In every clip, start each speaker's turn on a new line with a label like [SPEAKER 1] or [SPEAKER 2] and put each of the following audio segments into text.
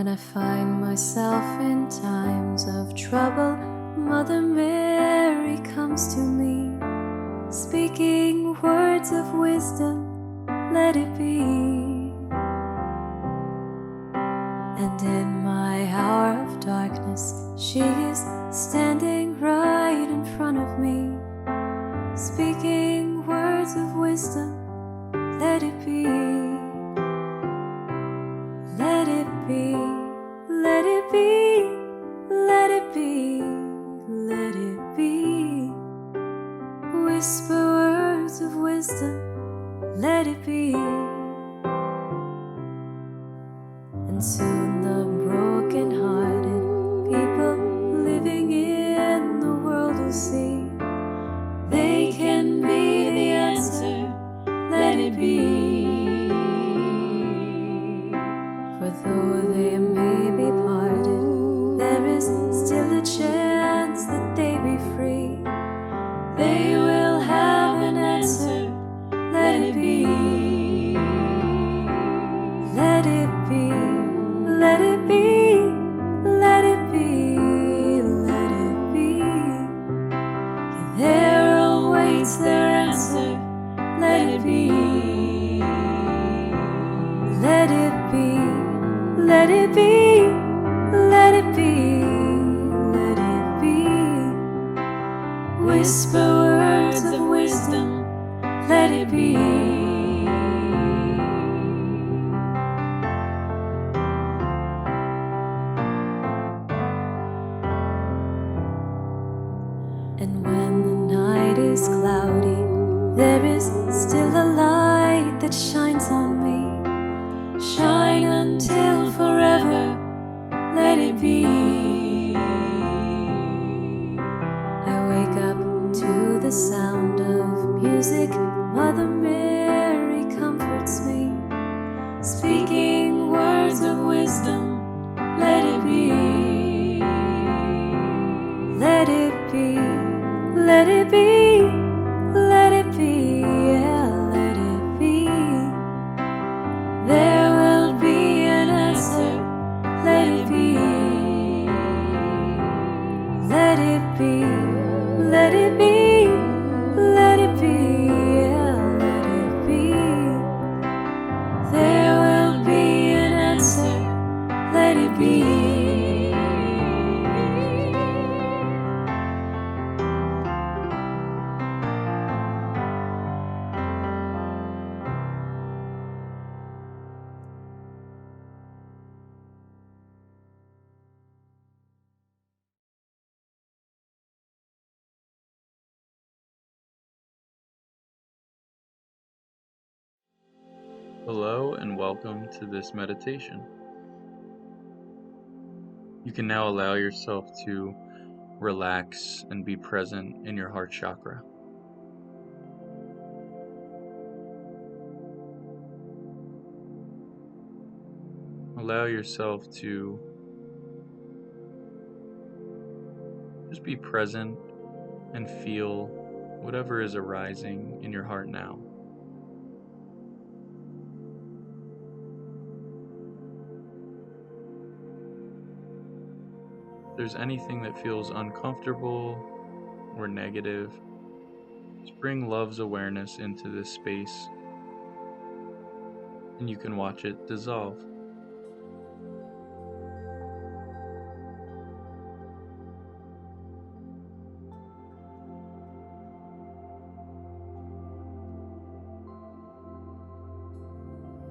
[SPEAKER 1] When I find myself in times of trouble, Mother Mary comes to me, speaking words of wisdom, let it be. And in my hour of darkness, she is standing right in front of me, speaking words of wisdom, let it be. Let it be, let it be, let it be, let it be. Whisper words of wisdom, let it be. And soon the broken-hearted people living in the world will see they can be the answer, let it be. For though they may be parted, there is still a chance that they be free. They will have an answer, let it be. Let it be, let it be, let it be, let it be. There awaits their answer, let it be. Let it be, let it be, let it be, let it be. Whisper words of wisdom, let it be. And when the night is cloudy, there is still a light that shines on me. Shine until forever, let it be. I wake up to the sound of music, Mother Mary comforts me, speaking words of wisdom, let it be. Let it be, let it be, let it be, yeah, let it be. There will be an answer, let it be. Let it be, let it be, let it be, yeah, let it be. There will be an answer, let it be.
[SPEAKER 2] Hello and welcome to this meditation. You can now allow yourself to relax and be present in your heart chakra. Allow yourself to just be present and feel whatever is arising in your heart now. If there's anything that feels uncomfortable or negative, just bring love's awareness into this space and you can watch it dissolve.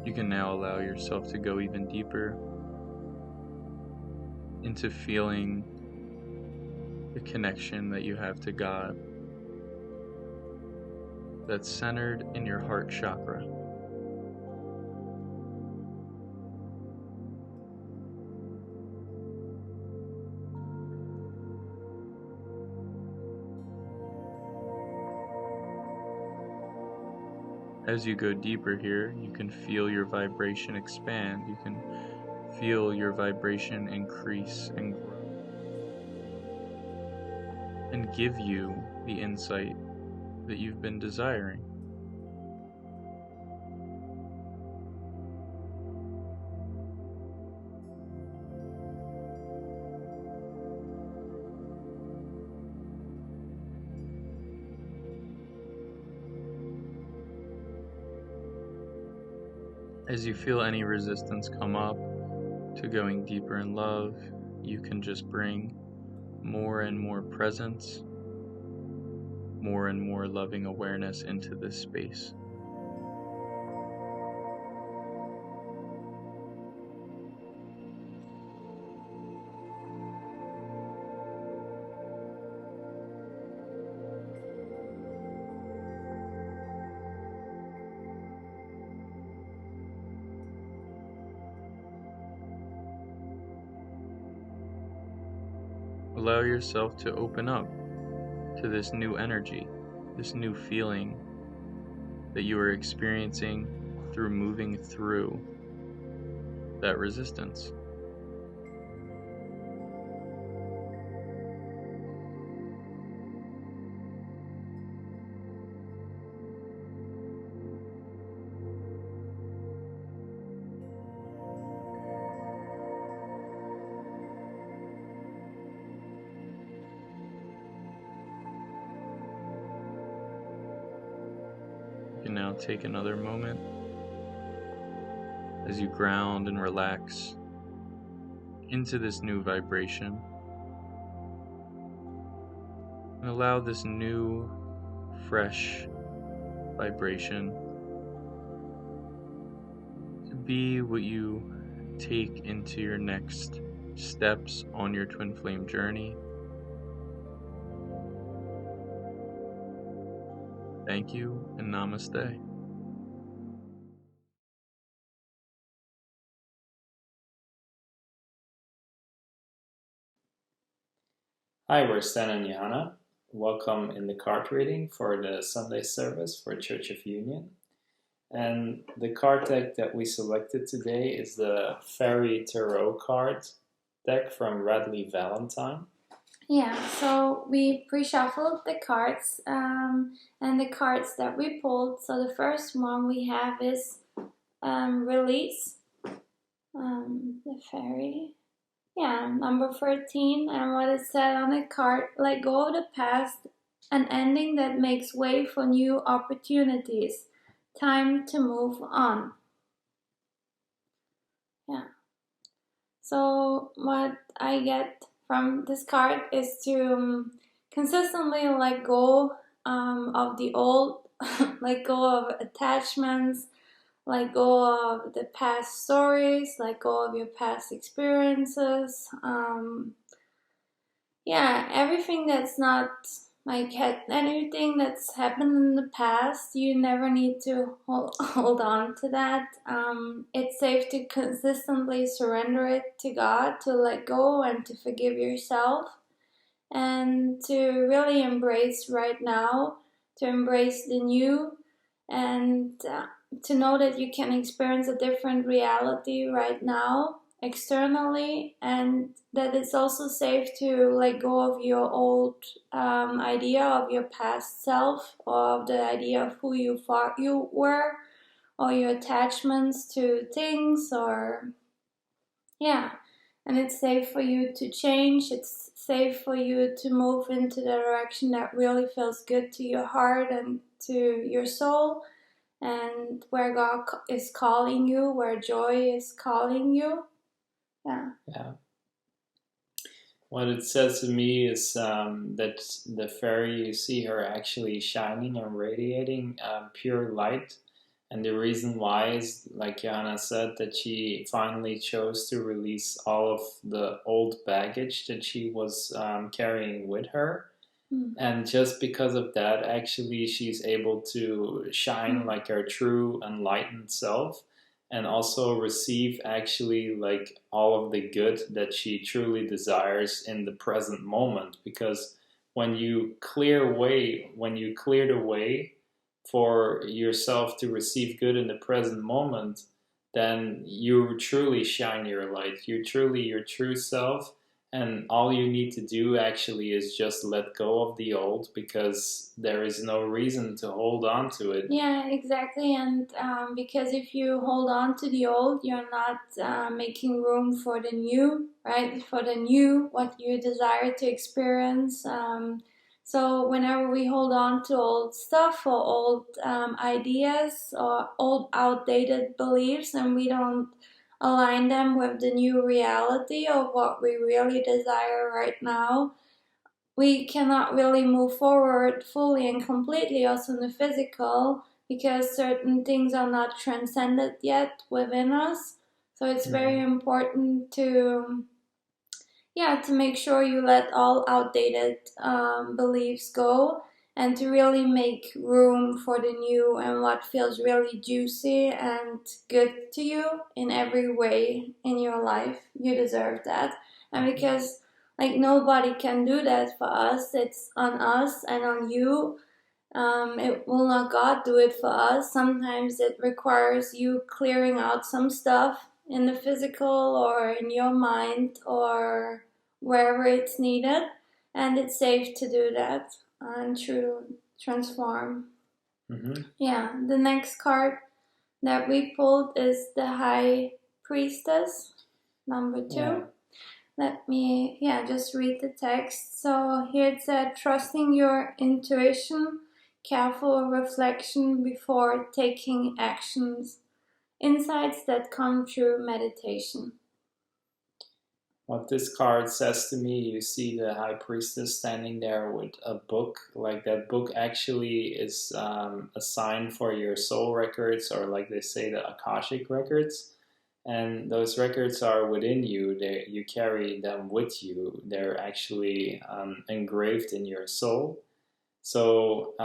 [SPEAKER 2] You can now allow yourself to go even deeper into feeling the connection that you have to God that's centered in your heart chakra. As you go deeper here, you can feel your vibration expand. You can feel your vibration increase and grow and give you the insight that you've been desiring. As you feel any resistance come up to going deeper in love, you can just bring more and more presence, more and more loving awareness into this space. Allow yourself to open up to this new energy, this new feeling that you are experiencing through moving through that resistance. You can now take another moment as you ground and relax into this new vibration and allow this new, fresh vibration to be what you take into your next steps on your twin flame journey. Thank you and namaste.
[SPEAKER 3] Hi, we're Stan and Johanna. Welcome in the card reading for the Sunday service for Church of Union. And the card deck that we selected today is the Fairy Tarot card deck from Radley Valentine.
[SPEAKER 4] Yeah, so we pre-shuffled the cards and the cards that we pulled. So the first one we have is Release, the fairy. Yeah, number 13, and what it said on the card: let go of the past, an ending that makes way for new opportunities. Time to move on. Yeah. So what I get from this card is to consistently let go of the old, let go of attachments, let go of the past stories, let go of your past experiences. Yeah, everything that's not like anything that's happened in the past, you never need to hold on to that. It's safe to consistently surrender it to God, to let go and to forgive yourself, and to really embrace right now, to embrace the new, and to know that you can experience a different reality right now externally, and that it's also safe to let go of your old idea of your past self, or of the idea of who you thought you were, or your attachments to things, or yeah. And it's safe for you to change. It's safe for you to move into the direction that really feels good to your heart and to your soul, and where God is calling you, where joy is calling you.
[SPEAKER 3] Yeah. What it says to me is that the fairy, you see her actually shining and radiating pure light. And the reason why is, like Johanna said, that she finally chose to release all of the old baggage that she was carrying with her. And just because of that, actually, she's able to shine like her true enlightened self, and also receive actually like all of the good that she truly desires in the present moment. Because when you clear the way for yourself to receive good in the present moment, then you truly shine your light. You're truly your true self. And all you need to do actually is just let go of the old, because there is no reason to hold on to it.
[SPEAKER 4] Yeah, exactly. And because if you hold on to the old, you're not making room for the new, right? For the new, what you desire to experience. So whenever we hold on to old stuff or old ideas or old outdated beliefs, and we don't align them with the new reality of what we really desire right now, we cannot really move forward fully and completely also in the physical, because certain things are not transcended yet within us. So it's very important to make sure you let all outdated beliefs go, and to really make room for the new and what feels really juicy and good to you in every way in your life. You deserve that. And because like nobody can do that for us, it's on us and on you. It will not God do it for us. Sometimes it requires you clearing out some stuff in the physical or in your mind or wherever it's needed, and it's safe to do that and to transform. Yeah, the next card that we pulled is the High Priestess, number 2.
[SPEAKER 3] Yeah.
[SPEAKER 4] Let me just read the text. So here it said, trusting your intuition, careful reflection before taking actions, insights that come through meditation.
[SPEAKER 3] What this card says to me, you see the High Priestess standing there with a book. Like that book actually is a sign for your soul records, or like they say, the Akashic records. And those records are within you. You carry them with you. They're actually engraved in your soul. So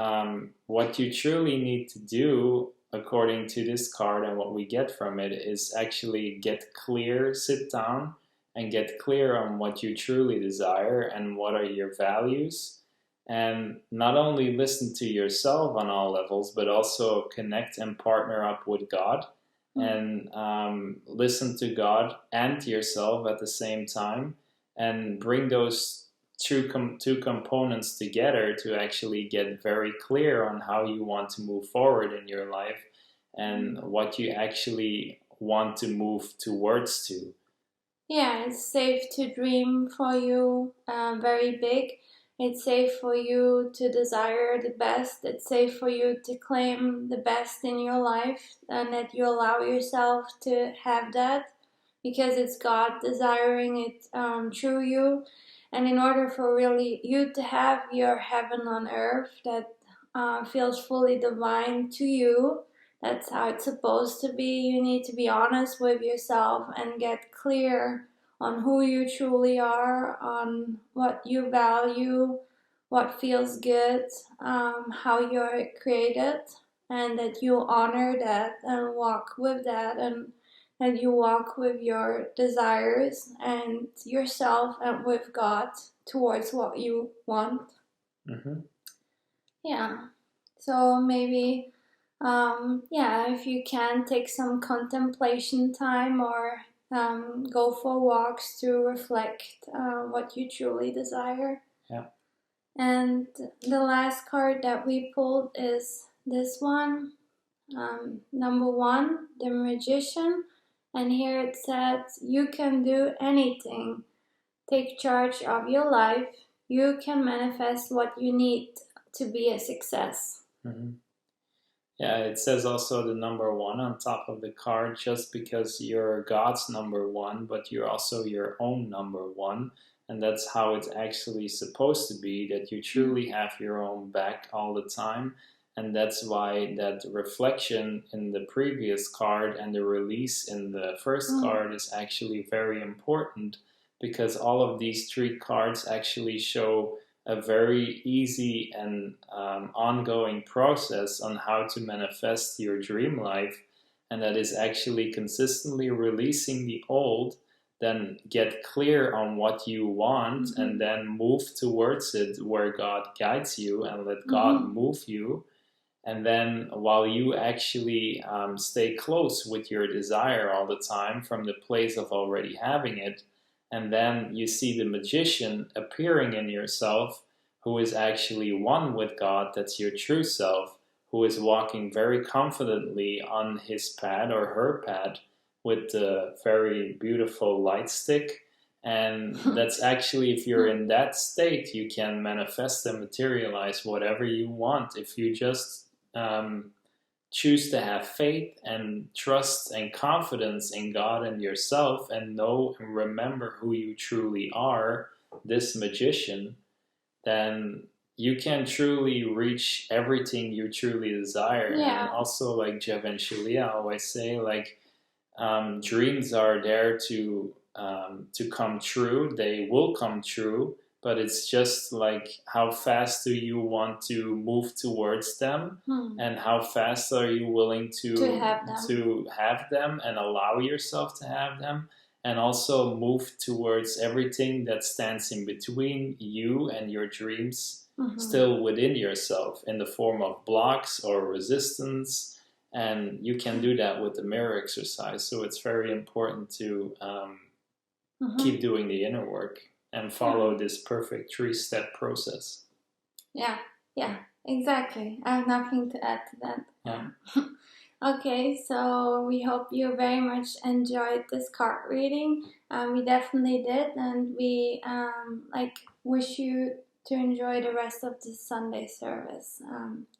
[SPEAKER 3] what you truly need to do, according to this card and what we get from it, is actually get clear, sit down, and get clear on what you truly desire and what are your values. And not only listen to yourself on all levels, but also connect and partner up with God, and listen to God and yourself at the same time, and bring those two components together to actually get very clear on how you want to move forward in your life and what you actually want to move towards to.
[SPEAKER 4] Yeah, it's safe to dream for you very big. It's safe for you to desire the best. It's safe for you to claim the best in your life, and that you allow yourself to have that, because it's God desiring it through you. And in order for really you to have your heaven on earth that feels fully divine to you, that's how it's supposed to be. You need to be honest with yourself and get clear on who you truly are, on what you value, what feels good, how you're created, and that you honor that and walk with that, and that you walk with your desires and yourself and with God towards what you want. Yeah. So maybe if you can take some contemplation time, or go for walks to reflect what you truly desire.
[SPEAKER 3] Yeah.
[SPEAKER 4] And the last card that we pulled is this one, number 1, the Magician. And here it says, you can do anything. Take charge of your life. You can manifest what you need to be a success.
[SPEAKER 3] Yeah, it says also the number 1 on top of the card, just because you're God's number 1, but you're also your own number 1. And that's how it's actually supposed to be, that you truly have your own back all the time. And that's why that reflection in the previous card and the release in the first card is actually very important, because all of these 3 cards actually show a very easy and ongoing process on how to manifest your dream life. And that is actually consistently releasing the old, then get clear on what you want, and then move towards it where God guides you, and let God move you. And then while you actually stay close with your desire all the time from the place of already having it, and then you see the Magician appearing in yourself, who is actually one with God, that's your true self, who is walking very confidently on his path or her path with the very beautiful light stick, And that's actually, if you're in that state, you can manifest and materialize whatever you want if you just choose to have faith and trust and confidence in God and yourself, and know and remember who you truly are, this magician. Then you can truly reach everything you truly desire.
[SPEAKER 4] Yeah.
[SPEAKER 3] And also, like Jeff and Shaleia always say, like, dreams are there to come true. They will come true, but it's just like, how fast do you want to move towards them, and how fast are you willing
[SPEAKER 4] To have them.
[SPEAKER 3] to have them and allow yourself to have them, and also move towards everything that stands in between you and your dreams, still within yourself, in the form of blocks or resistance. And you can do that with the mirror exercise. So it's very important to keep doing the inner work and follow this perfect 3-step process.
[SPEAKER 4] Yeah, exactly. I have nothing to add to that.
[SPEAKER 3] Yeah.
[SPEAKER 4] Okay, so we hope you very much enjoyed this card reading. We definitely did, and we wish you to enjoy the rest of the Sunday service.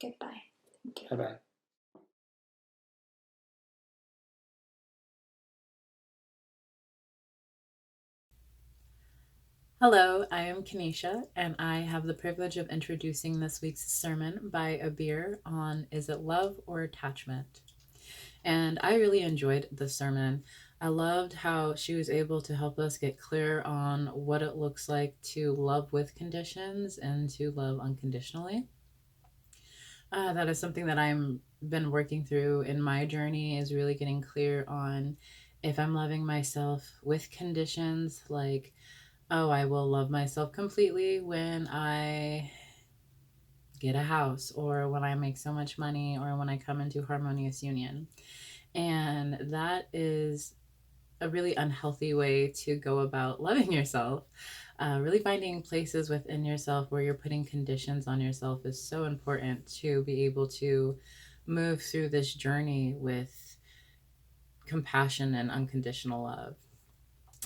[SPEAKER 4] Goodbye. Thank you.
[SPEAKER 3] Bye-bye.
[SPEAKER 5] Hello, I am Kenesha, and I have the privilege of introducing this week's sermon by Abir on Is It Love or Attachment? And I really enjoyed the sermon. I loved how she was able to help us get clear on what it looks like to love with conditions and to love unconditionally. That is something that I'm been working through in my journey, is really getting clear on if I'm loving myself with conditions, like, oh, I will love myself completely when I get a house, or when I make so much money, or when I come into harmonious union. And that is a really unhealthy way to go about loving yourself. Really finding places within yourself where you're putting conditions on yourself is so important to be able to move through this journey with compassion and unconditional love.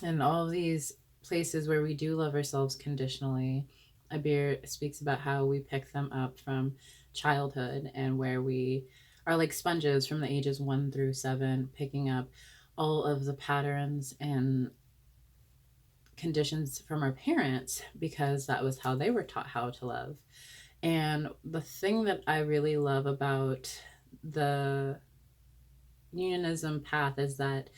[SPEAKER 5] And all of these places where we do love ourselves conditionally, Abir speaks about how we pick them up from childhood, and where we are like sponges from the ages 1 through 7, picking up all of the patterns and conditions from our parents, because that was how they were taught how to love. And the thing that I really love about the unionism path is that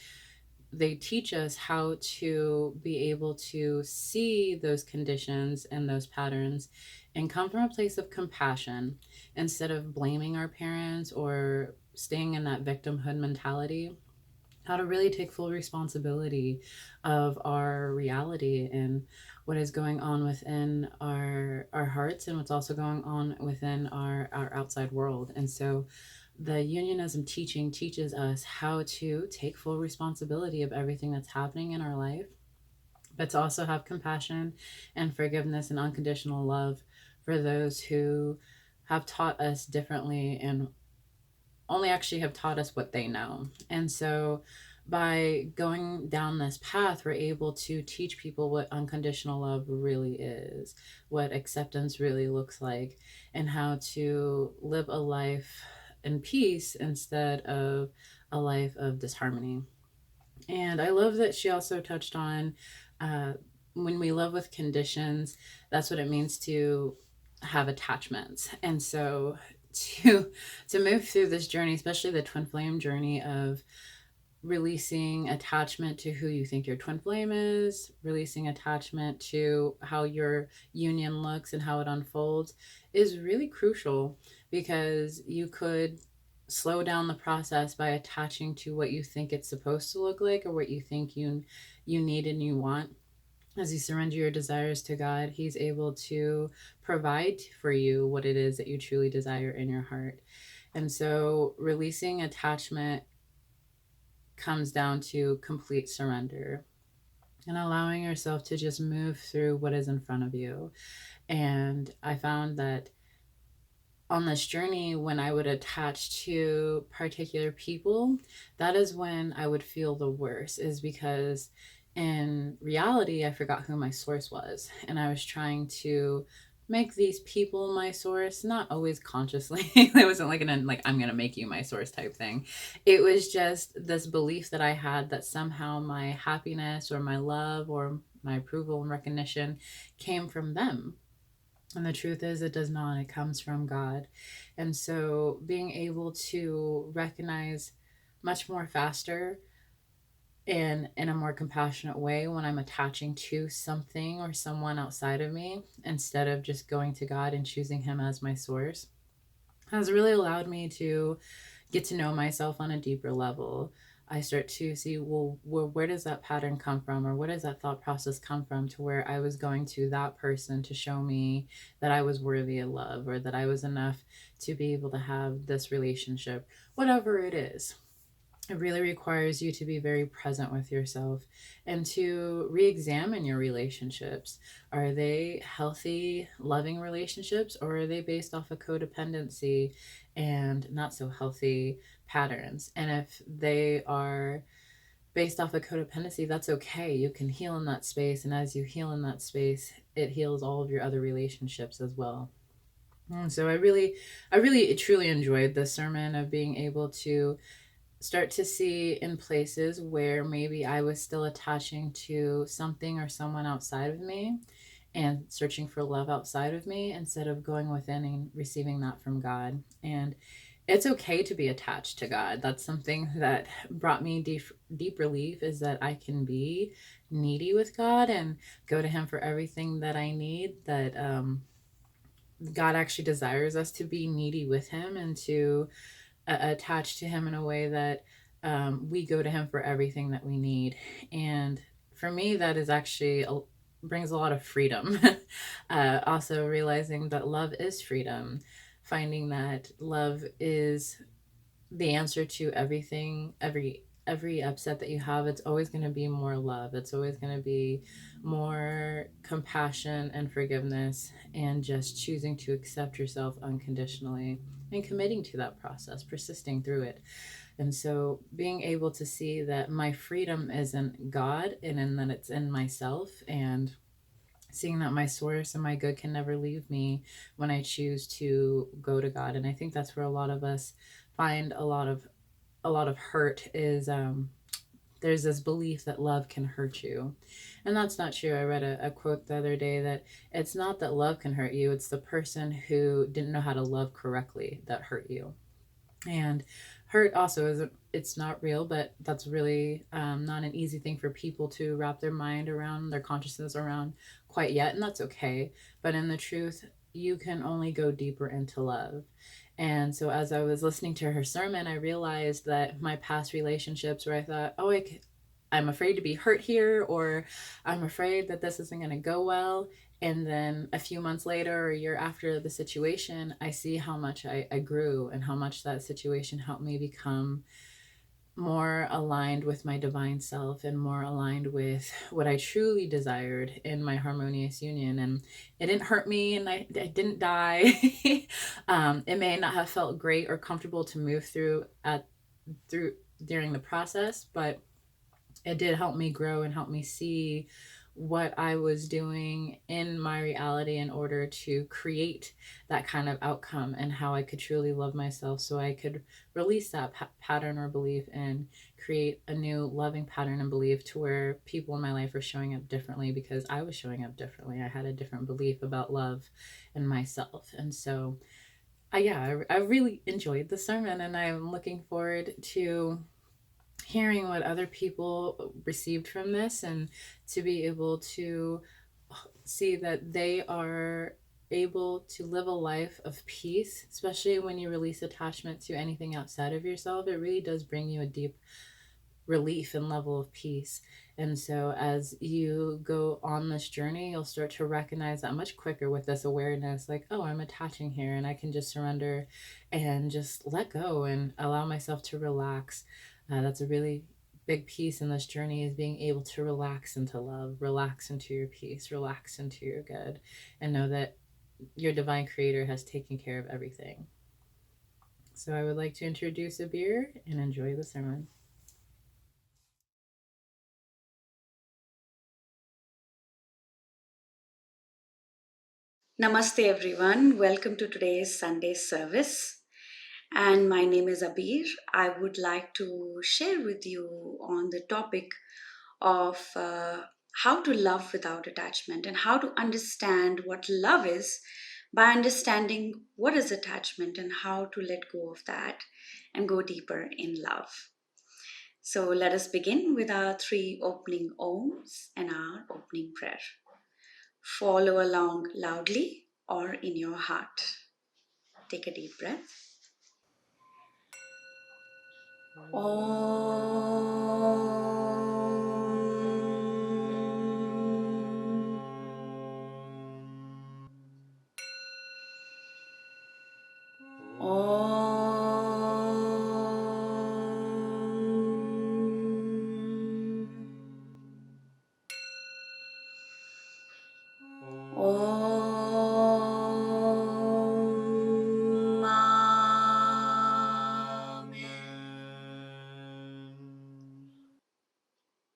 [SPEAKER 5] they teach us how to be able to see those conditions and those patterns and come from a place of compassion, instead of blaming our parents or staying in that victimhood mentality. How to really take full responsibility of our reality and what is going on within our hearts, and what's also going on within our outside world. And so the unionism teaching teaches us how to take full responsibility of everything that's happening in our life, but to also have compassion and forgiveness and unconditional love for those who have taught us differently and only actually have taught us what they know. And so by going down this path, we're able to teach people what unconditional love really is, what acceptance really looks like, and how to live a life in peace instead of a life of disharmony. And I love that she also touched on when we love with conditions, that's what it means to have attachments. And so to move through this journey, especially the twin flame journey of releasing attachment to who you think your twin flame is, releasing attachment to how your union looks and how it unfolds, is really crucial, because you could slow down the process by attaching to what you think it's supposed to look like, or what you think you need and you want. As you surrender your desires to God, He's able to provide for you what it is that you truly desire in your heart. And so releasing attachment comes down to complete surrender and allowing yourself to just move through what is in front of you. And I found that on this journey, when I would attach to particular people, that is when I would feel the worst, is because in reality, I forgot who my source was. And I was trying to make these people my source, not always consciously. It wasn't like I'm gonna make you my source type thing. It was just this belief that I had that somehow my happiness or my love or my approval and recognition came from them. And the truth is, it does not. It comes from God. And so being able to recognize much more faster and in a more compassionate way when I'm attaching to something or someone outside of me instead of just going to God and choosing Him as my source has really allowed me to get to know myself on a deeper level. I start to see, well, where does that pattern come from, or where does that thought process come from, to where I was going to that person to show me that I was worthy of love, or that I was enough to be able to have this relationship, whatever it is. It really requires you to be very present with yourself and to re examine your relationships. Are they healthy, loving relationships, or are they based off of codependency and not so healthy patterns? And if they are based off of codependency, that's okay. You can heal in that space. And as you heal in that space, it heals all of your other relationships as well. And so I really truly enjoyed this sermon of being able to start to see in places where maybe I was still attaching to something or someone outside of me and searching for love outside of me instead of going within and receiving that from God. And it's okay to be attached to God. That's something that brought me deep relief, is that I can be needy with God and go to Him for everything that I need. That God actually desires us to be needy with Him and to attached to Him in a way that we go to Him for everything that we need. And for me, that is actually brings a lot of freedom. Also realizing that love is freedom, finding that love is the answer to everything, every upset that you have. It's always going to be more love. It's always going to be more compassion and forgiveness, and just choosing to accept yourself unconditionally and committing to that process, persisting through it. And so being able to see that my freedom isn't God, and in that it's in myself, and seeing that my source and my good can never leave me when I choose to go to God. And I think that's where a lot of us find a lot of hurt is, there's this belief that love can hurt you. And that's not true. I read a quote the other day that it's not that love can hurt you, it's the person who didn't know how to love correctly that hurt you. And hurt also isn't, it's not real, but that's really not an easy thing for people to wrap their mind around, their consciousness around quite yet. And that's okay. But in the truth, you can only go deeper into love. And so as I was listening to her sermon, I realized that my past relationships where I thought, oh, I'm afraid to be hurt here, or I'm afraid that this isn't going to go well. And then a few months later or a year after the situation, I see how much I grew, and how much that situation helped me become more aligned with my divine self and more aligned with what I truly desired in my harmonious union. And it didn't hurt me, and I didn't die. It may not have felt great or comfortable to move through during the process, but it did help me grow and help me see what I was doing in my reality in order to create that kind of outcome, and how I could truly love myself so I could release that pattern or belief and create a new loving pattern and belief, to where people in my life are showing up differently because I was showing up differently. I had a different belief about love and myself. And so I really enjoyed the sermon, and I'm looking forward to hearing what other people received from this, and to be able to see that they are able to live a life of peace, especially when you release attachment to anything outside of yourself. It really does bring you a deep relief and level of peace. And so as you go on this journey, you'll start to recognize that much quicker with this awareness, like, oh, I'm attaching here, and I can just surrender and just let go and allow myself to relax. That's a really big piece in this journey, is being able to relax into love, relax into your peace, relax into your good, and know that your divine creator has taken care of everything. So I would like to introduce Abir and enjoy the sermon.
[SPEAKER 6] Namaste, everyone. Welcome to today's Sunday service. And my name is Abir. I would like to share with you on the topic of how to love without attachment and how to understand what love is by understanding what is attachment and how to let go of that and go deeper in love. So let us begin with our 3 opening ohms and our opening prayer. Follow along loudly or in your heart. Take a deep breath.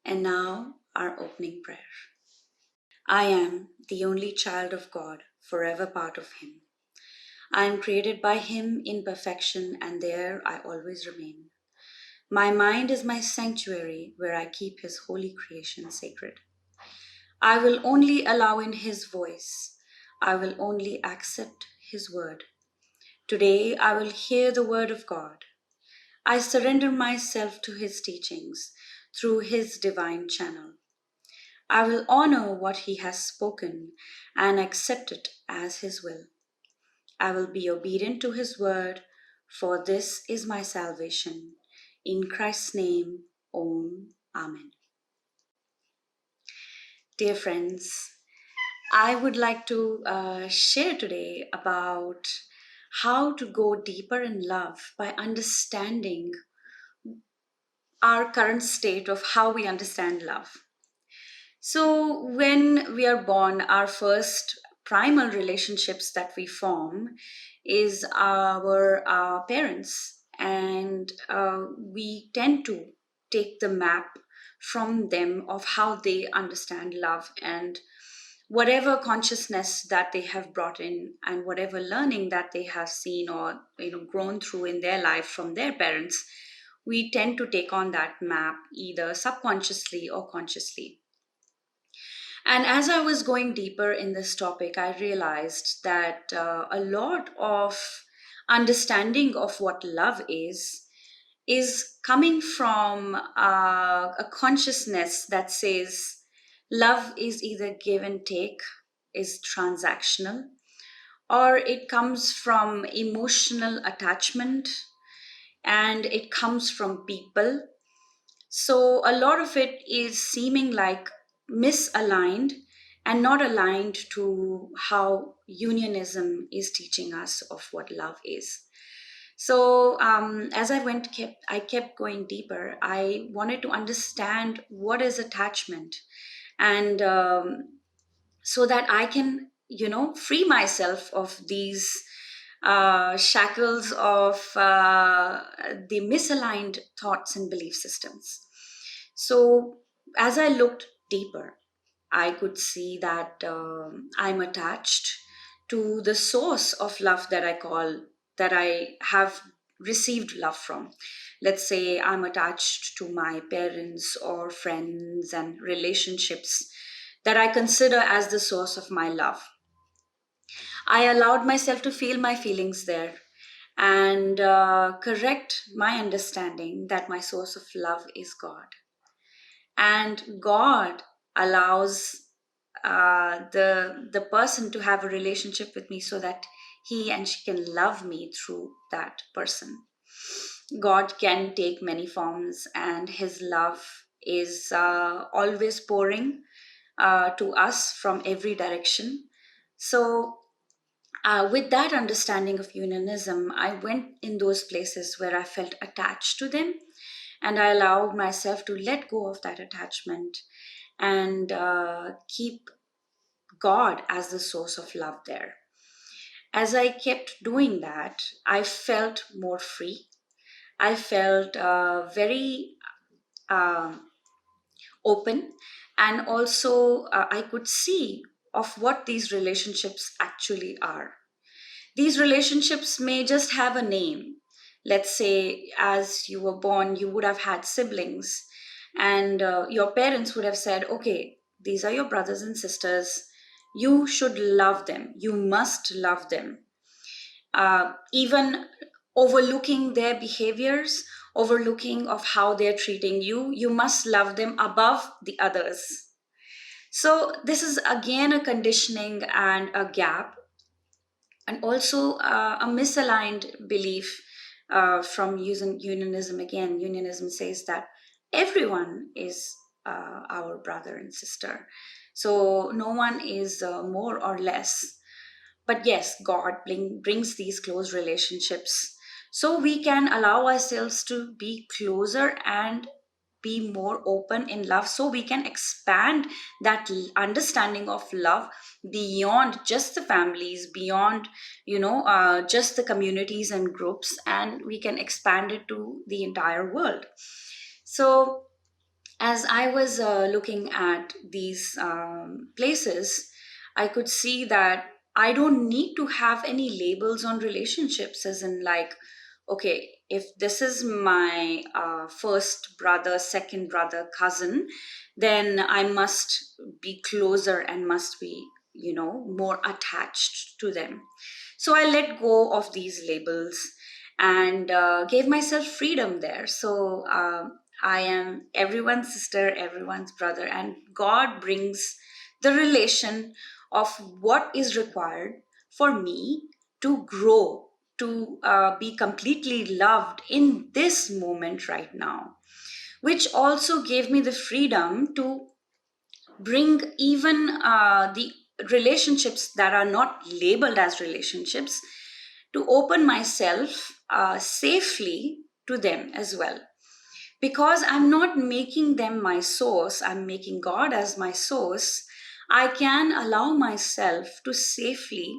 [SPEAKER 6] And now, our opening prayer. I am the only child of God, forever part of Him. I am created by Him in perfection, and there I always remain. My mind is my sanctuary where I keep His holy creation sacred. I will only allow in His voice. I will only accept His word. Today I will hear the word of God. I surrender myself to His teachings through His divine channel. I will honor what He has spoken and accept it as His will. I will be obedient to His word, for this is my salvation. In Christ's name, Om. Amen. Dear friends, I would like to share today about how to go deeper in love by understanding our current state of how we understand love. So, when we are born, our first primal relationships that we form is our parents, and we tend to take the map from them of how they understand love and whatever consciousness that they have brought in and whatever learning that they have seen or grown through in their life from their parents, we tend to take on that map either subconsciously or consciously. And as I was going deeper in this topic, I realized that a lot of understanding of what love is coming from a consciousness that says love is either give and take, is transactional, or it comes from emotional attachment and it comes from people. So a lot of it is seeming like misaligned and not aligned to how unionism is teaching us of what love is. So as I kept going deeper. I wanted to understand what is attachment, and so that I can, free myself of these shackles of the misaligned thoughts and belief systems. So as I looked deeper, I could see that I'm attached to the source of love that I have received love from. Let's say I'm attached to my parents or friends and relationships that I consider as the source of my love. I allowed myself to feel my feelings there and correct my understanding that my source of love is God. And God allows the person to have a relationship with me so that he and she can love me through that person. God can take many forms, and His love is always pouring to us from every direction. So, with that understanding of unionism, I went in those places where I felt attached to them, and I allowed myself to let go of that attachment and keep God as the source of love there. As I kept doing that, I felt more free. I felt very um open, and also I could see of what these relationships actually are. These relationships may just have a name. Let's say, as you were born, you would have had siblings, and your parents would have said, okay, these are your brothers and sisters. You should love them. You must love them. Even overlooking their behaviors, overlooking of how they're treating you, you must love them above the others. So this is again a conditioning and a gap, and also a misaligned belief from using unionism. Again, unionism says that everyone is our brother and sister, so no one is more or less. But yes, God brings these close relationships so we can allow ourselves to be closer and be more open in love, so we can expand that understanding of love beyond just the families, beyond just the communities and groups, and we can expand it to the entire world. So as I was looking at these places, I could see that I don't need to have any labels on relationships, as in, like, okay, if this is my first brother, second brother, cousin, then I must be closer and must be, more attached to them. So I let go of these labels and gave myself freedom there. So I am everyone's sister, everyone's brother, and God brings the relation of what is required for me to grow, to be completely loved in this moment right now, which also gave me the freedom to bring even the relationships that are not labeled as relationships, to open myself safely to them as well. Because I'm not making them my source, I'm making God as my source, I can allow myself to safely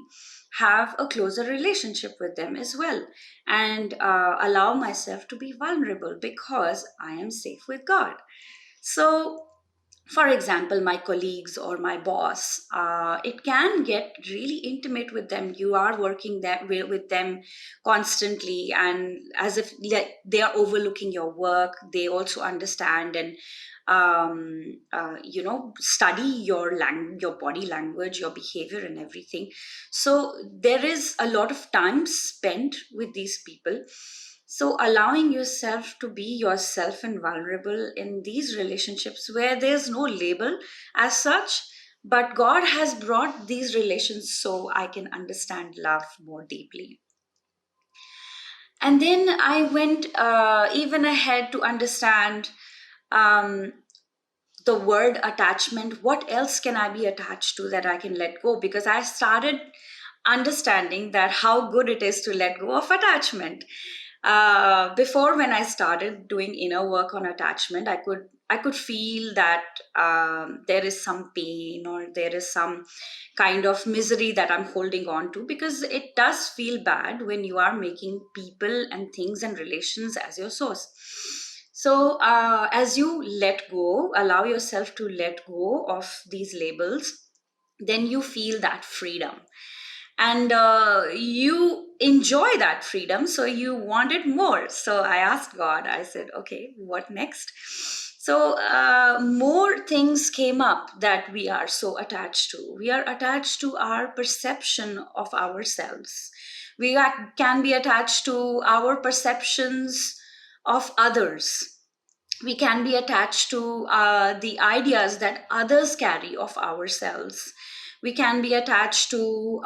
[SPEAKER 6] have a closer relationship with them as well, and allow myself to be vulnerable because I am safe with God. So for example, my colleagues or my boss, it can get really intimate with them. You are working with them constantly, and as if they are overlooking your work. They also understand and study your body language, your behavior, and everything. So there is a lot of time spent with these people. So allowing yourself to be yourself and vulnerable in these relationships where there's no label as such, but God has brought these relations so I can understand love more deeply. And then I went even ahead to understand um, the word attachment. What else can I be attached to that I can let go? Because I started understanding that how good it is to let go of attachment. Before, when I started doing inner work on attachment, I could feel that there is some pain or there is some kind of misery that I'm holding on to, because it does feel bad when you are making people and things and relations as your source. So as you let go, allow yourself to let go of these labels, then you feel that freedom, and you enjoy that freedom, so you wanted more. So I asked God, I said, okay, what next? So more things came up that we are so attached to. We are attached to our perception of ourselves. Can be attached to our perceptions of others. We can be attached to the ideas that others carry of ourselves. We can be attached to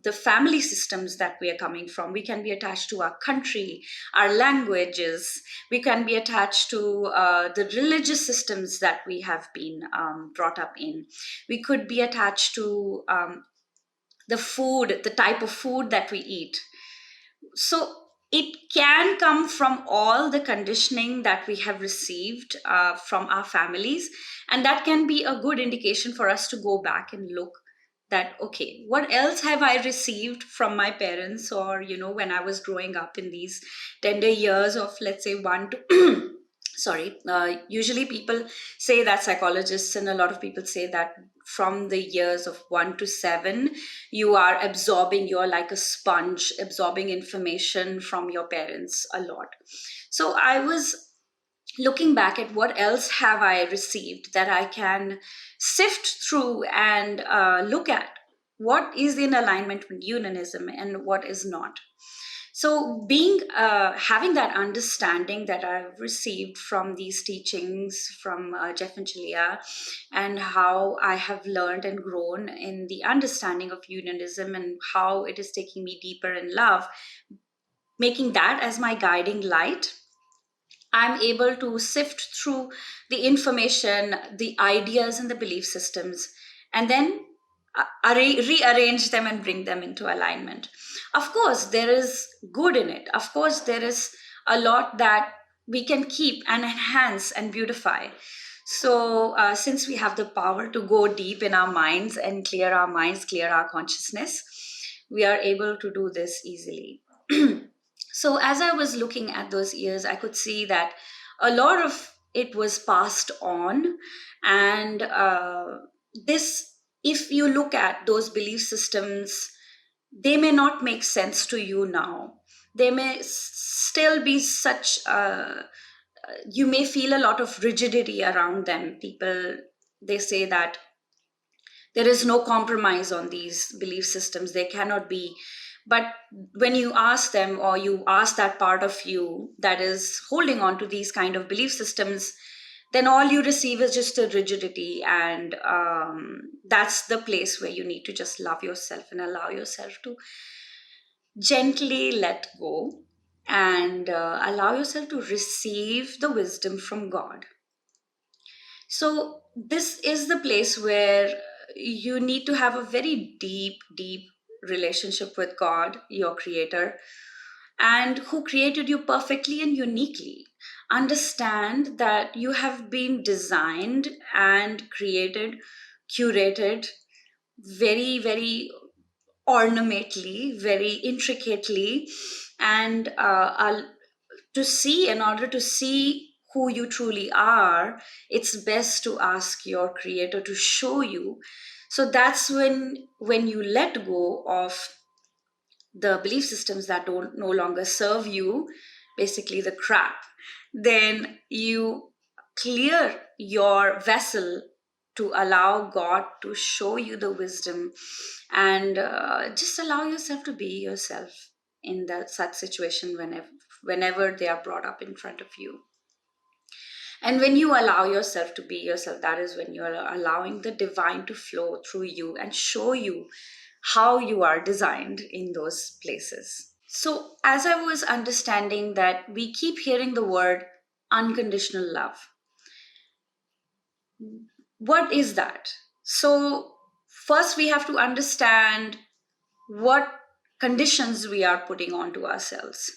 [SPEAKER 6] the family systems that we are coming from. We can be attached to our country, our languages. We can be attached to the religious systems that we have been brought up in. We could be attached to the food, the type of food that we eat. So it can come from all the conditioning that we have received from our families, and that can be a good indication for us to go back and look that, okay, what else have I received from my parents, or when I was growing up in these tender years of, let's say, 1 to Usually people say that, psychologists and a lot of people say that from the years of 1 to 7, you are absorbing, you're like a sponge, absorbing information from your parents a lot. So I was looking back at what else have I received that I can sift through and look at what is in alignment with unionism and what is not. So being having that understanding that I've received from these teachings from Jeff and Shaleia, and how I have learned and grown in the understanding of unionism and how it is taking me deeper in love, making that as my guiding light, I'm able to sift through the information, the ideas, and the belief systems, and then rearrange them and bring them into alignment. Of course, there is good in it. Of course, there is a lot that we can keep and enhance and beautify. So, since we have the power to go deep in our minds and clear our minds, clear our consciousness, we are able to do this easily. So as I was looking at those years, I could see that a lot of it was passed on. And this, if you look at those belief systems, they may not make sense to you now. They may still be such, you may feel a lot of rigidity around them. People, they say that there is no compromise on these belief systems, there cannot be. But when you ask them, or you ask that part of you that is holding on to these kind of belief systems, then all you receive is just a rigidity. And that's the place where you need to just love yourself and allow yourself to gently let go, and allow yourself to receive the wisdom from God. So, this is the place where you need to have a very deep, deep relationship with God, your creator, and who created you perfectly and uniquely. Understand that you have been designed and created, curated very, very ornamentally, very intricately, and to see, in order to see who you truly are, it's best to ask your creator to show you. So that's when you let go of the belief systems that don't no longer serve you, basically the crap, then you clear your vessel to allow God to show you the wisdom, and just allow yourself to be yourself in that such situation whenever they are brought up in front of you. And when you allow yourself to be yourself, that is when you are allowing the divine to flow through you and show you how you are designed in those places. So, as I was understanding that we keep hearing the word unconditional love, what is that? So, first we have to understand what conditions we are putting onto ourselves.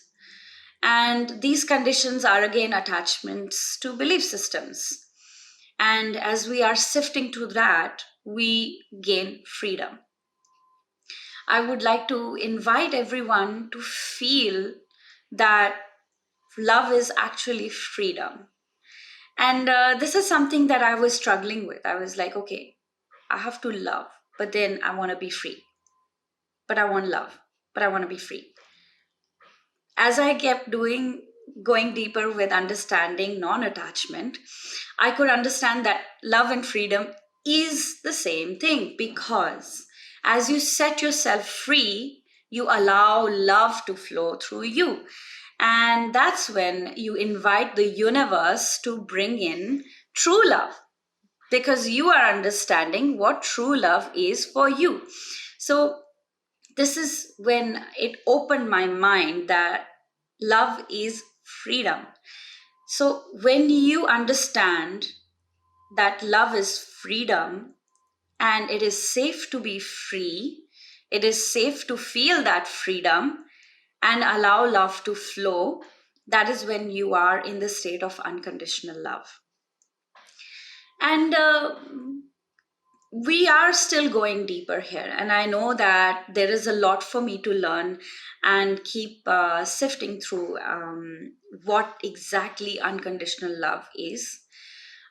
[SPEAKER 6] And these conditions are again attachments to belief systems. And as we are sifting through that, we gain freedom. I would like to invite everyone to feel that love is actually freedom. And this is something that I was struggling with. I was like, okay, I have to love, but then I want to be free. But I want love, but I want to be free. As I kept going deeper with understanding non-attachment, I could understand that love and freedom is the same thing, because as you set yourself free, you allow love to flow through you. And that's when you invite the universe to bring in true love, because you are understanding what true love is for you. So this is when it opened my mind that love is freedom. So when you understand that love is freedom, and it is safe to be free, it is safe to feel that freedom and allow love to flow, that is when you are in the state of unconditional love. And we are still going deeper here, and I know that there is a lot for me to learn and keep sifting through what exactly unconditional love is.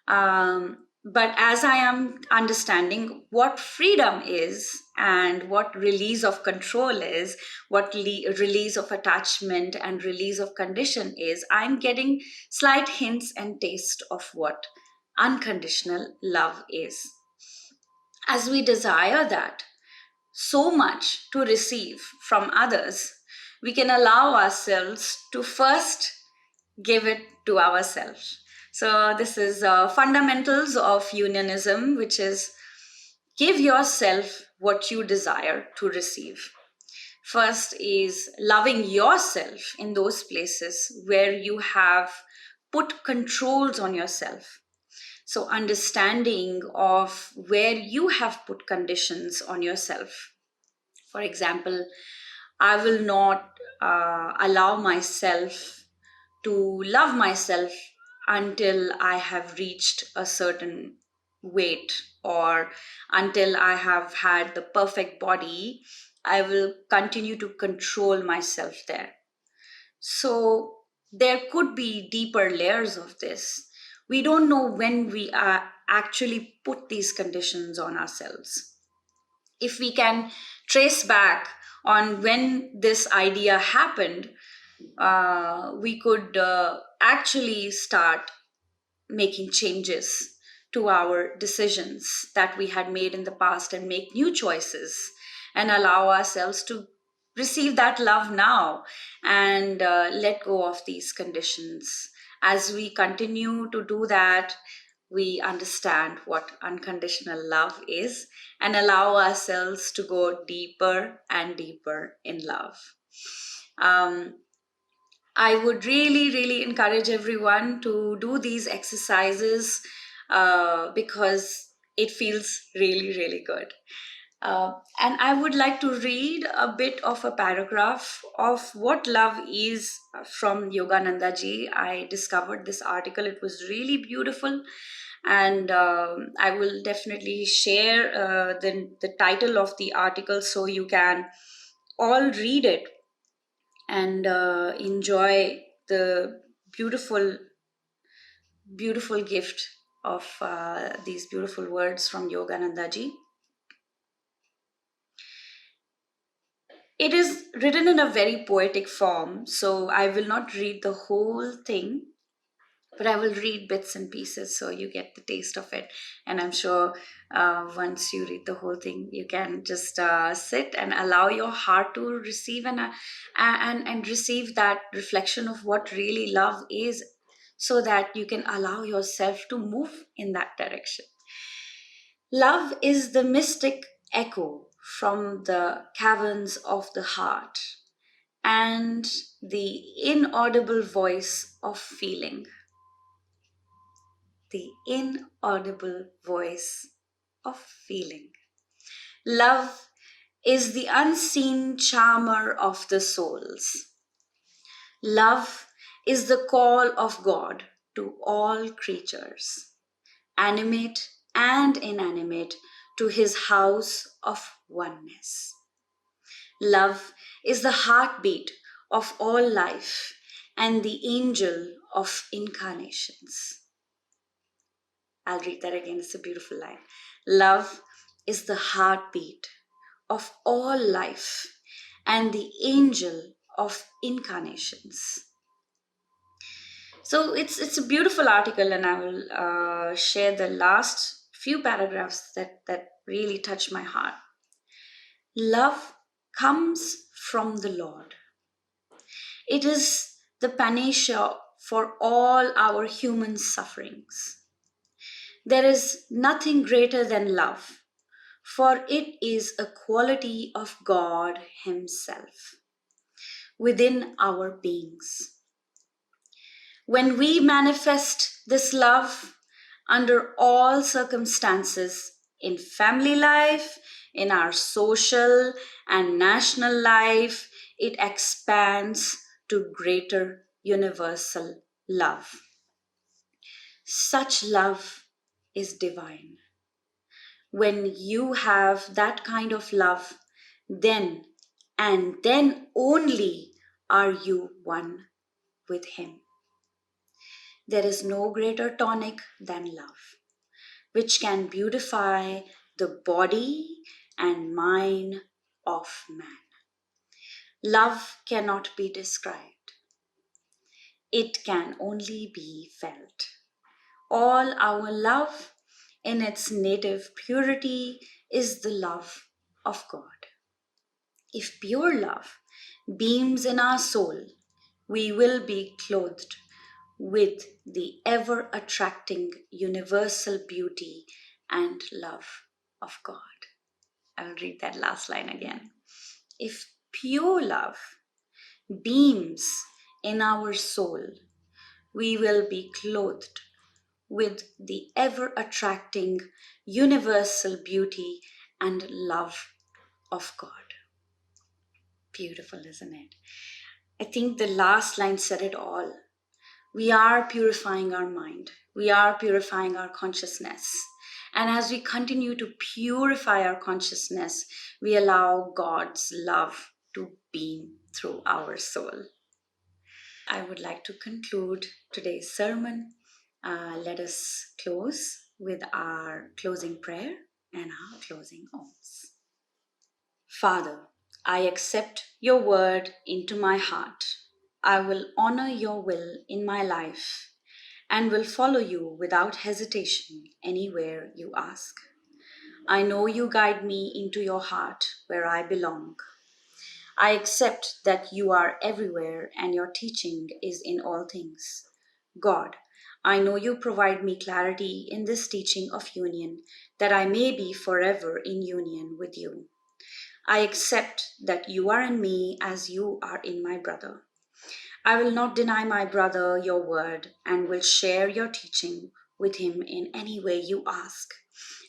[SPEAKER 6] But as I am understanding what freedom is and what release of control is, what release of attachment and release of condition is, I'm getting slight hints and taste of what unconditional love is. As we desire that so much to receive from others, we can allow ourselves to first give it to ourselves. So, this is fundamentals of unionism, which is give yourself what you desire to receive. First is loving yourself in those places where you have put controls on yourself. So, understanding of where you have put conditions on yourself. For example, I will not allow myself to love myself until I have reached a certain weight, or until I have had the perfect body. I will continue to control myself there. So there could be deeper layers of this. We don't know when we actually put these conditions on ourselves. If we can trace back on when this idea happened, we could actually start making changes to our decisions that we had made in the past and make new choices and allow ourselves to receive that love now and let go of these conditions. As we continue to do that, we understand what unconditional love is and allow ourselves to go deeper and deeper in love. Um, I would really, really encourage everyone to do these exercises because it feels really, really good. And I would like to read a bit of a paragraph of what love is from Yogananda ji. I discovered this article, it was really beautiful. And I will definitely share the title of the article so you can all read it and enjoy the beautiful, beautiful gift of these beautiful words from Yogananda ji. It is written in a very poetic form, so I will not read the whole thing, but I will read bits and pieces so you get the taste of it. And I'm sure once you read the whole thing, you can just sit and allow your heart to receive and receive that reflection of what really love is, so that you can allow yourself to move in that direction. Love is the mystic echo from the caverns of the heart and the inaudible voice of feeling. The inaudible voice of feeling. Love is the unseen charmer of the souls. Love is the call of God to all creatures, animate and inanimate, to his house of oneness. Love is the heartbeat of all life and the angel of incarnations. I'll read that again, it's a beautiful line. Love is the heartbeat of all life and the angel of incarnations. So it's a beautiful article, and I will share the last few paragraphs that really touch my heart. Love comes from the Lord. It is the panacea for all our human sufferings. There is nothing greater than love, for it is a quality of God Himself within our beings. When we manifest this love under all circumstances, in family life, in our social and national life, it expands to greater universal love. Such love is divine. When you have that kind of love, then and then only are you one with Him. There is no greater tonic than love, which can beautify the body and mind of man. Love cannot be described, it can only be felt. All our love, in its native purity, is the love of God. If pure love beams in our soul, we will be clothed with the ever attracting universal beauty and love of God. I'll read that last line again. If pure love beams in our soul, we will be clothed with the ever attracting universal beauty and love of God. Beautiful, isn't it? I think the last line said it all. We are purifying our mind, we are purifying our consciousness. And as we continue to purify our consciousness, we allow God's love to beam through our soul. I would like to conclude today's sermon. Let us close with our closing prayer and our closing ohms. Father, I accept your word into my heart. I will honor your will in my life and will follow you without hesitation anywhere you ask. I know you guide me into your heart where I belong. I accept that you are everywhere and your teaching is in all things. God, I know you provide me clarity in this teaching of union, that I may be forever in union with you. I accept that you are in me as you are in my brother. I will not deny my brother your word and will share your teaching with him in any way you ask,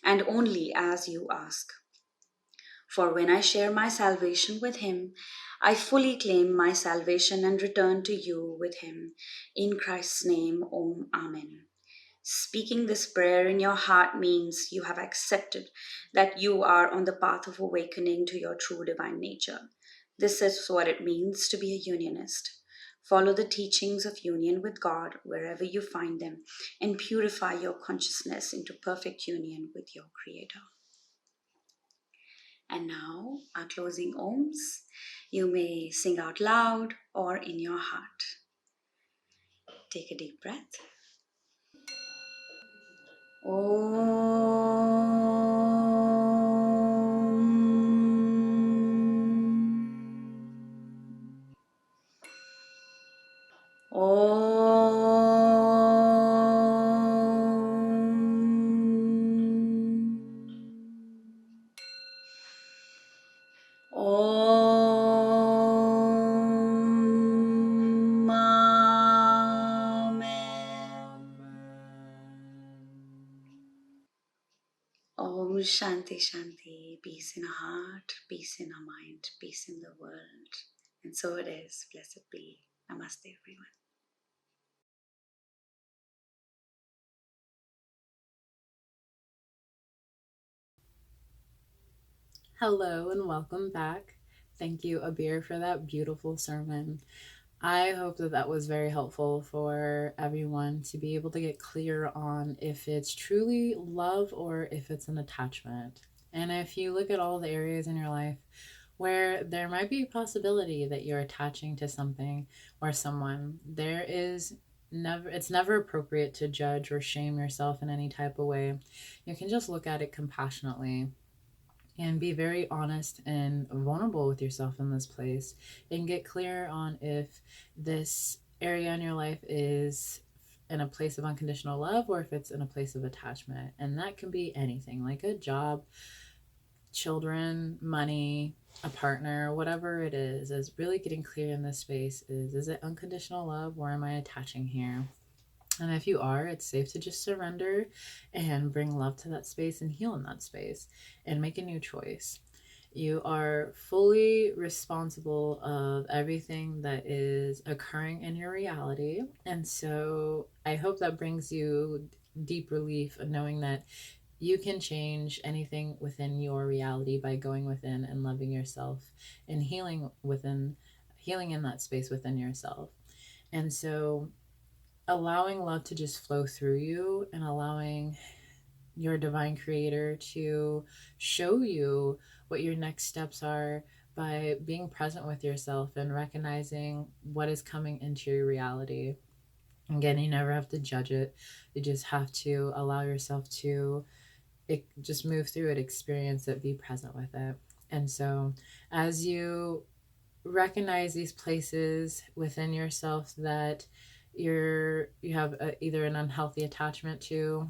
[SPEAKER 6] and only as you ask. For when I share my salvation with him, I fully claim my salvation and return to you with him. In Christ's name, Om, Amen. Speaking this prayer in your heart means you have accepted that you are on the path of awakening to your true divine nature. This is what it means to be a unionist. Follow the teachings of union with God wherever you find them and purify your consciousness into perfect union with your Creator. And now, our closing ohms. You may sing out loud or in your heart. Take a deep breath. Om Shanti Shanti, peace in our heart, peace in our mind, peace in the world. And so it is. Blessed be. Namaste, everyone.
[SPEAKER 5] Hello and welcome back. Thank you, Abir, for that beautiful sermon. I hope that that was very helpful for everyone to be able to get clear on if it's truly love or if it's an attachment. And if you look at all the areas in your life where there might be a possibility that you're attaching to something or someone, it's never appropriate to judge or shame yourself in any type of way. You can just look at it compassionately and be very honest and vulnerable with yourself in this place and get clear on if this area in your life is in a place of unconditional love or if it's in a place of attachment. And that can be anything, like a job, children, money, a partner, whatever it is really getting clear in this space. Is it unconditional love or am I attaching here? And if you are, it's safe to just surrender and bring love to that space and heal in that space and make a new choice. You are fully responsible of everything that is occurring in your reality. And so I hope that brings you deep relief of knowing that you can change anything within your reality by going within and loving yourself and healing in that space within yourself. And so allowing love to just flow through you and allowing your divine creator to show you what your next steps are by being present with yourself and recognizing what is coming into your reality. Again, you never have to judge it. You just have to allow yourself to just move through it, experience it, be present with it. And so as you recognize these places within yourself that you have either an unhealthy attachment to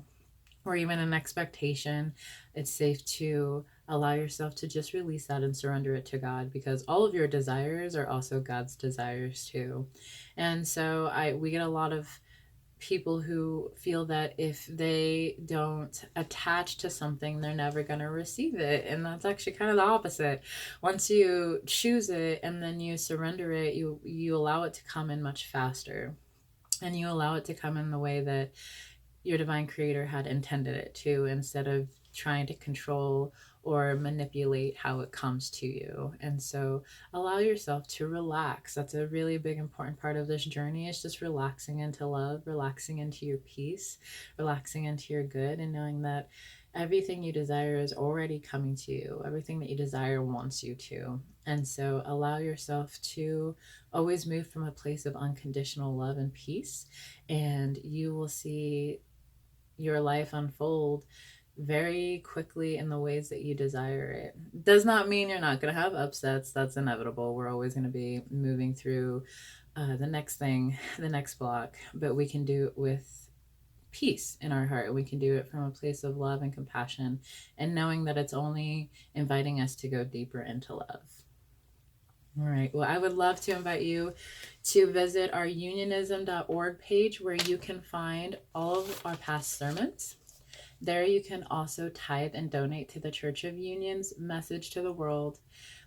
[SPEAKER 5] or even an expectation, it's safe to allow yourself to just release that and surrender it to God, because all of your desires are also God's desires too. And so we get a lot of people who feel that if they don't attach to something, they're never going to receive it. And that's actually kind of the opposite. Once you choose it and then you surrender it, you allow it to come in much faster. And you allow it to come in the way that your divine creator had intended it to, instead of trying to control or manipulate how it comes to you. And so allow yourself to relax. That's a really big important part of this journey, is just relaxing into love, relaxing into your peace, relaxing into your good, and knowing that everything you desire is already coming to you. Everything that you desire wants you to. And so allow yourself to always move from a place of unconditional love and peace, and you will see your life unfold very quickly in the ways that you desire it. Does not mean you're not going to have upsets. That's inevitable. We're always going to be moving through the next thing, the next block, but we can do it with peace in our heart. We can do it from a place of love and compassion, and knowing that it's only inviting us to go deeper into love. All right. Well, I would love to invite you to visit our unionism.org page, where you can find all of our past sermons. There you can also tithe and donate to the Church of Union's message to the world.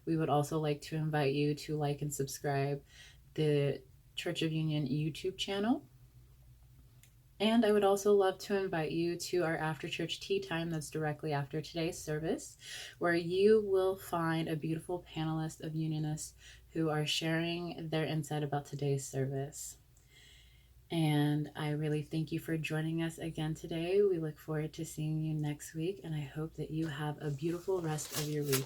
[SPEAKER 5] We would also like to invite you to like and subscribe the Church of Union YouTube channel. And I would also love to invite you to our after church tea time that's directly after today's service, where you will find a beautiful panelist of unionists who are sharing their insight about today's service. And I really thank you for joining us again today. We look forward to seeing you next week, and I hope that you have a beautiful rest of your week.